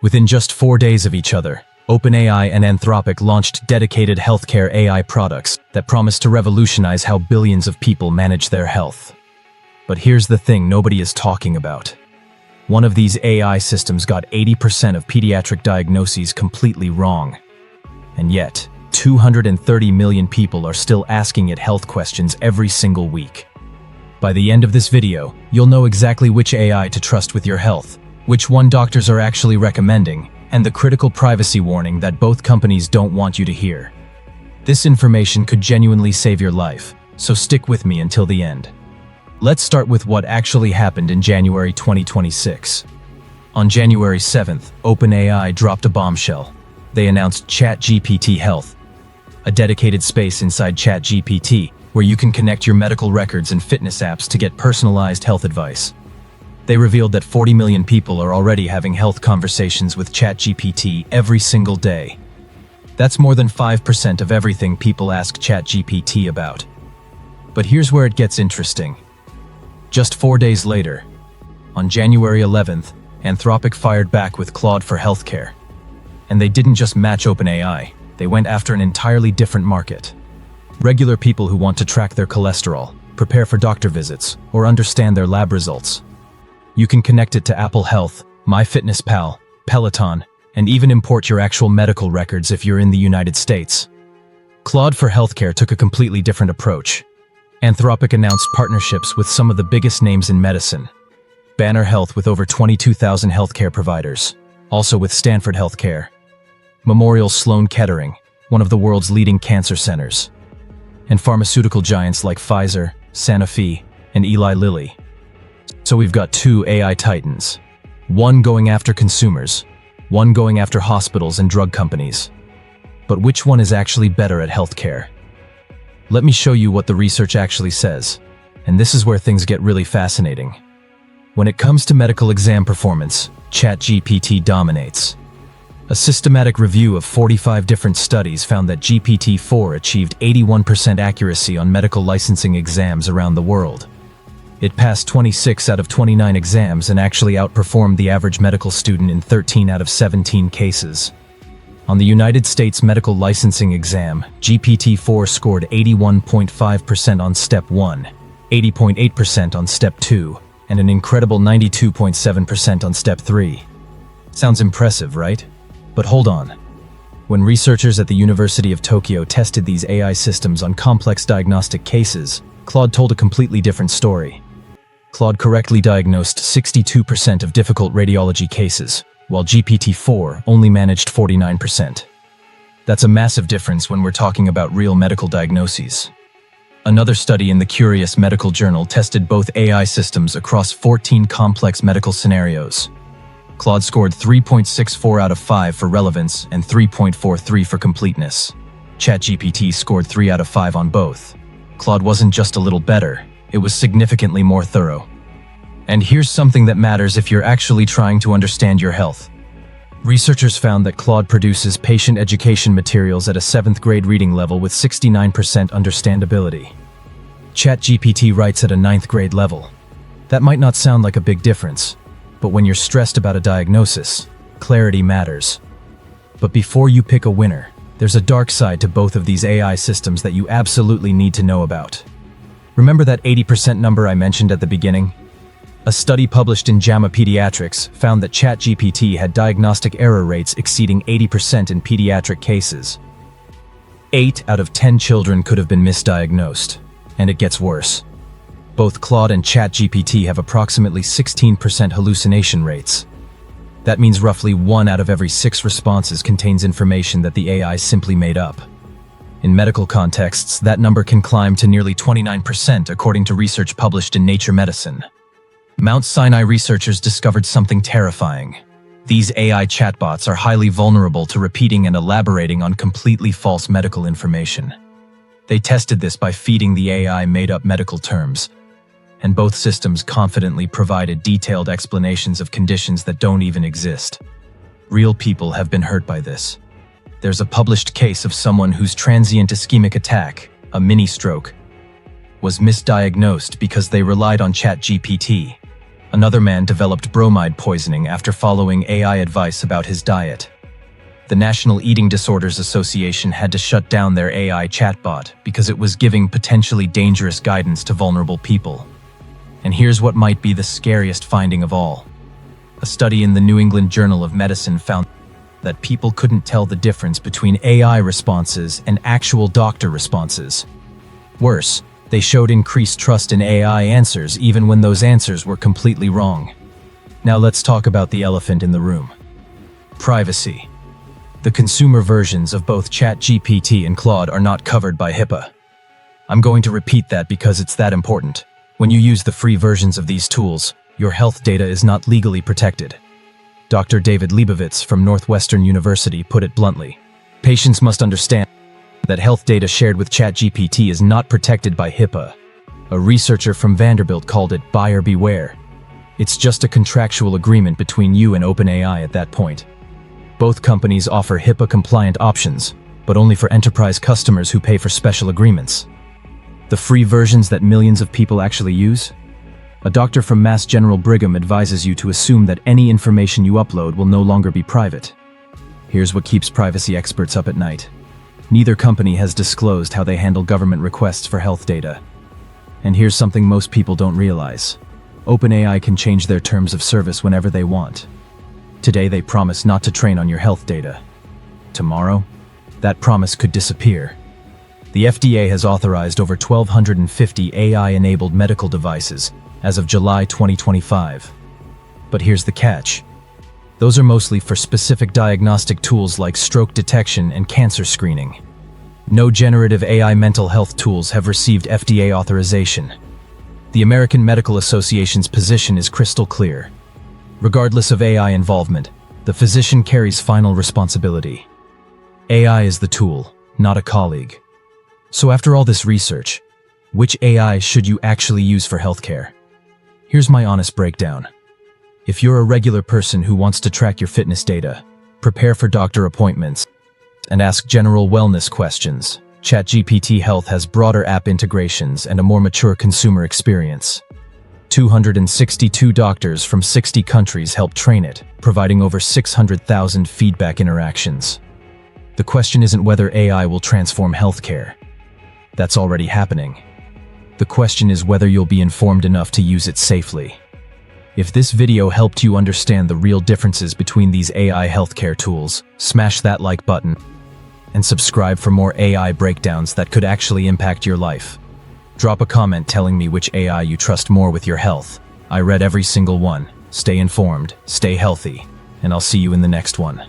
Within just 4 days of each other, OpenAI and Anthropic launched dedicated healthcare AI products that promise to revolutionize how billions of people manage their health. But here's the thing nobody is talking about. One of these AI systems got 80% of pediatric diagnoses completely wrong. And yet, 230 million people are still asking it health questions every single week. By the end of this video, you'll know exactly which AI to trust with your health, which one doctors are actually recommending, and the critical privacy warning that both companies don't want you to hear. This information could genuinely save your life, so stick with me until the end. Let's start with what actually happened in January 2026. On January 7th, OpenAI dropped a bombshell. They announced ChatGPT Health, a dedicated space inside ChatGPT where you can connect your medical records and fitness apps to get personalized health advice. They revealed that 40 million people are already having health conversations with ChatGPT every single day. That's more than 5% of everything people ask ChatGPT about. But here's where it gets interesting. Just 4 days later, on January 11th, Anthropic fired back with Claude for healthcare. And they didn't just match OpenAI, they went after an entirely different market. Regular people who want to track their cholesterol, prepare for doctor visits, or understand their lab results. You can connect it to Apple Health, MyFitnessPal, Peloton, and even import your actual medical records if you're in the United States. Claude for Healthcare took a completely different approach. Anthropic announced partnerships with some of the biggest names in medicine. Banner Health with over 22,000 healthcare providers, also with Stanford Healthcare. Memorial Sloan Kettering, one of the world's leading cancer centers. And pharmaceutical giants like Pfizer, Sanofi, and Eli Lilly. So we've got two AI titans. One going after consumers, one going after hospitals and drug companies. But which one is actually better at healthcare? Let me show you what the research actually says. And this is where things get really fascinating. When it comes to medical exam performance, ChatGPT dominates. A systematic review of 45 different studies found that GPT-4 achieved 81% accuracy on medical licensing exams around the world. It passed 26 out of 29 exams and actually outperformed the average medical student in 13 out of 17 cases. On the United States medical licensing exam, GPT-4 scored 81.5% on Step 1, 80.8% on Step 2, and an incredible 92.7% on Step 3. Sounds impressive, right? But hold on. When researchers at the University of Tokyo tested these AI systems on complex diagnostic cases, Claude told a completely different story. Claude correctly diagnosed 62% of difficult radiology cases, while GPT-4 only managed 49%. That's a massive difference when we're talking about real medical diagnoses. Another study in the Curious Medical Journal tested both AI systems across 14 complex medical scenarios. Claude scored 3.64 out of 5 for relevance and 3.43 for completeness. ChatGPT scored 3 out of 5 on both. Claude wasn't just a little better, it was significantly more thorough. And here's something that matters if you're actually trying to understand your health. Researchers found that Claude produces patient education materials at a 7th grade reading level with 69% understandability. ChatGPT writes at a 9th grade level. That might not sound like a big difference, but when you're stressed about a diagnosis, clarity matters. But before you pick a winner, there's a dark side to both of these AI systems that you absolutely need to know about. Remember that 80% number I mentioned at the beginning? A study published in JAMA Pediatrics found that ChatGPT had diagnostic error rates exceeding 80% in pediatric cases. 8 out of 10 children could have been misdiagnosed, and it gets worse. Both Claude and ChatGPT have approximately 16% hallucination rates. That means roughly 1 out of every 6 responses contains information that the AI simply made up. In medical contexts, that number can climb to nearly 29% according to research published in Nature Medicine. Mount Sinai researchers discovered something terrifying. These AI chatbots are highly vulnerable to repeating and elaborating on completely false medical information. They tested this by feeding the AI made-up medical terms, and both systems confidently provided detailed explanations of conditions that don't even exist. Real people have been hurt by this. There's a published case of someone whose transient ischemic attack, a mini-stroke, was misdiagnosed because they relied on ChatGPT, Another man developed bromide poisoning after following AI advice about his diet. The National Eating Disorders Association had to shut down their AI chatbot because it was giving potentially dangerous guidance to vulnerable people. And here's what might be the scariest finding of all. A study in the New England Journal of Medicine found that people couldn't tell the difference between AI responses and actual doctor responses. Worse, they showed increased trust in AI answers even when those answers were completely wrong. Now let's talk about the elephant in the room. Privacy. The consumer versions of both ChatGPT and Claude are not covered by HIPAA. I'm going to repeat that because it's that important. When you use the free versions of these tools, your health data is not legally protected. Dr. David Leibovitz from Northwestern University put it bluntly. Patients must understand that health data shared with ChatGPT is not protected by HIPAA. A researcher from Vanderbilt called it buyer beware. It's just a contractual agreement between you and OpenAI at that point. Both companies offer HIPAA-compliant options, but only for enterprise customers who pay for special agreements. The free versions that millions of people actually use? A doctor from Mass General Brigham advises you to assume that any information you upload will no longer be private. Here's what keeps privacy experts up at night. Neither company has disclosed how they handle government requests for health data. And here's something most people don't realize. OpenAI can change their terms of service whenever they want. Today they promise not to train on your health data. Tomorrow, that promise could disappear. The FDA has authorized over 1,250 AI-enabled medical devices as of July 2025. But here's the catch. Those are mostly for specific diagnostic tools like stroke detection and cancer screening. No generative AI mental health tools have received FDA authorization. The American Medical Association's position is crystal clear. Regardless of AI involvement, the physician carries final responsibility. AI is the tool, not a colleague. So after all this research, which AI should you actually use for healthcare? Here's my honest breakdown. If you're a regular person who wants to track your fitness data, prepare for doctor appointments, and ask general wellness questions, ChatGPT Health has broader app integrations and a more mature consumer experience. 262 doctors from 60 countries help train it, providing over 600,000 feedback interactions. The question isn't whether AI will transform healthcare. That's already happening. The question is whether you'll be informed enough to use it safely. If this video helped you understand the real differences between these AI healthcare tools, smash that like button and subscribe for more AI breakdowns that could actually impact your life. Drop a comment telling me which AI you trust more with your health. I read every single one. Stay informed, stay healthy, and I'll see you in the next one.